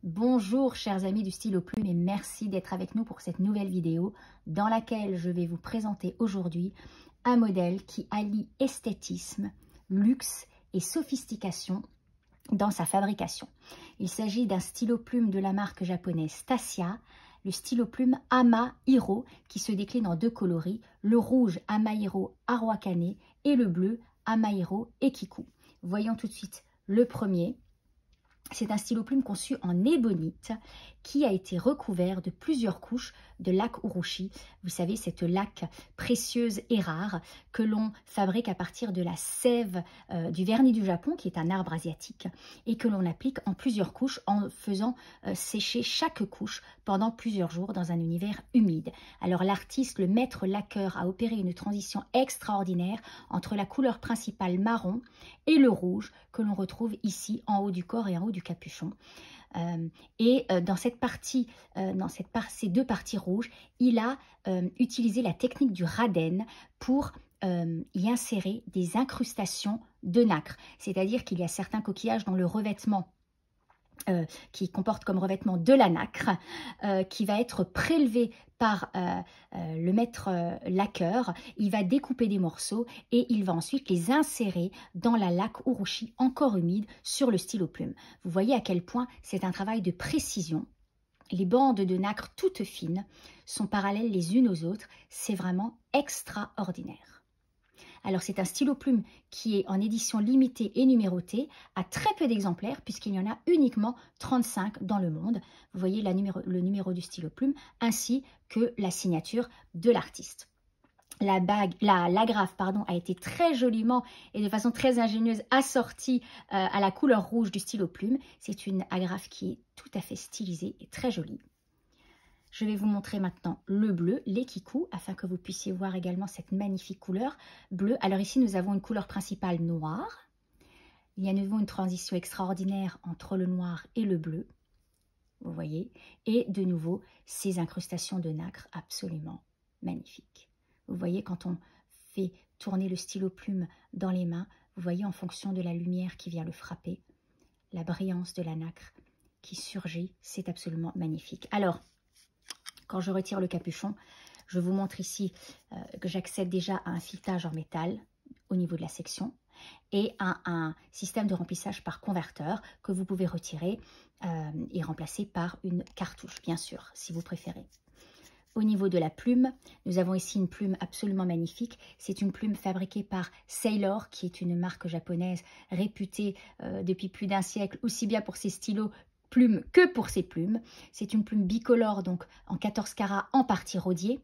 Bonjour chers amis du stylo plume et merci d'être avec nous pour cette nouvelle vidéo dans laquelle je vais vous présenter aujourd'hui un modèle qui allie esthétisme, luxe et sophistication dans sa fabrication. Il s'agit d'un stylo plume de la marque japonaise Stasia, le stylo plume Ama-Hiro qui se décline en deux coloris, le rouge Ama-Hiro Arwakane et le bleu Ama-Hiro Ekiku. Voyons tout de suite le premier. C'est un stylo plume conçu en ébonite qui a été recouvert de plusieurs couches de laque urushi. Vous savez, cette laque précieuse et rare que l'on fabrique à partir de la sève du vernis du Japon, qui est un arbre asiatique, et que l'on applique en plusieurs couches en faisant sécher chaque couche pendant plusieurs jours dans un univers humide. Alors l'artiste, le maître laqueur, a opéré une transition extraordinaire entre la couleur principale marron et le rouge que l'on retrouve ici en haut du corps et en haut du capuchon. Dans cette partie, ces deux parties rouges, il a utilisé la technique du raden pour y insérer des incrustations de nacre. C'est-à-dire qu'il y a certains coquillages dont le revêtement qui comporte comme revêtement de la nacre, qui va être prélevé par le maître laqueur. Il va découper des morceaux et il va ensuite les insérer dans la laque urushi encore humide sur le stylo plume. Vous voyez à quel point c'est un travail de précision. Les bandes de nacre toutes fines sont parallèles les unes aux autres. C'est vraiment extraordinaire. Alors c'est un stylo plume qui est en édition limitée et numérotée à très peu d'exemplaires puisqu'il y en a uniquement 35 dans le monde. Vous voyez le numéro du stylo plume ainsi que la signature de l'artiste. L'agrafe a été très joliment et de façon très ingénieuse assortie à la couleur rouge du stylo plume. C'est une agrafe qui est tout à fait stylisée et très jolie. Je vais vous montrer maintenant le bleu, l'Ekiku, afin que vous puissiez voir également cette magnifique couleur bleue. Alors ici, nous avons une couleur principale noire. Il y a de nouveau une transition extraordinaire entre le noir et le bleu. Vous voyez. Et de nouveau, ces incrustations de nacre absolument magnifiques. Vous voyez, quand on fait tourner le stylo plume dans les mains, vous voyez en fonction de la lumière qui vient le frapper, la brillance de la nacre qui surgit. C'est absolument magnifique. Alors, quand je retire le capuchon, je vous montre ici que j'accède déjà à un filetage en métal au niveau de la section et à un système de remplissage par converteur que vous pouvez retirer et remplacer par une cartouche, bien sûr, si vous préférez. Au niveau de la plume, nous avons ici une plume absolument magnifique. C'est une plume fabriquée par Sailor, qui est une marque japonaise réputée depuis plus d'un siècle, aussi bien pour ses stylos plume que pour ses plumes. C'est une plume bicolore, donc en 14 carats en partie rodier.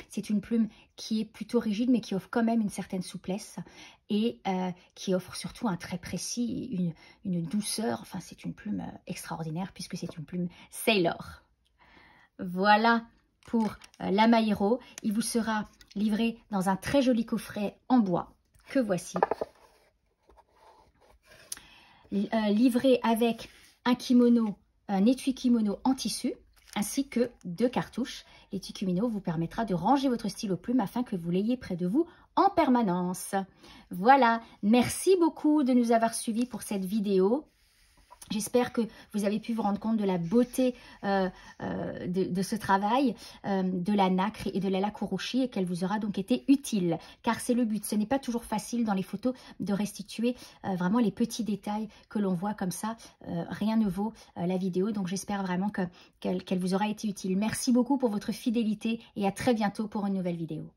C'est une plume qui est plutôt rigide, mais qui offre quand même une certaine souplesse et qui offre surtout un trait précis, une douceur. Enfin, c'est une plume extraordinaire puisque c'est une plume Sailor. Voilà pour l'Ama-Hiro. Il vous sera livré dans un très joli coffret en bois que voici. Livré avec un kimono, un étui kimono en tissu, ainsi que 2 cartouches. L'étui kimono vous permettra de ranger votre stylo plume afin que vous l'ayez près de vous en permanence. Voilà, merci beaucoup de nous avoir suivis pour cette vidéo. J'espère que vous avez pu vous rendre compte de la beauté de ce travail, de la nacre et de la laque urushi et qu'elle vous aura donc été utile. Car c'est le but, ce n'est pas toujours facile dans les photos de restituer vraiment les petits détails que l'on voit comme ça. Rien ne vaut la vidéo, donc j'espère vraiment qu'elle vous aura été utile. Merci beaucoup pour votre fidélité et à très bientôt pour une nouvelle vidéo.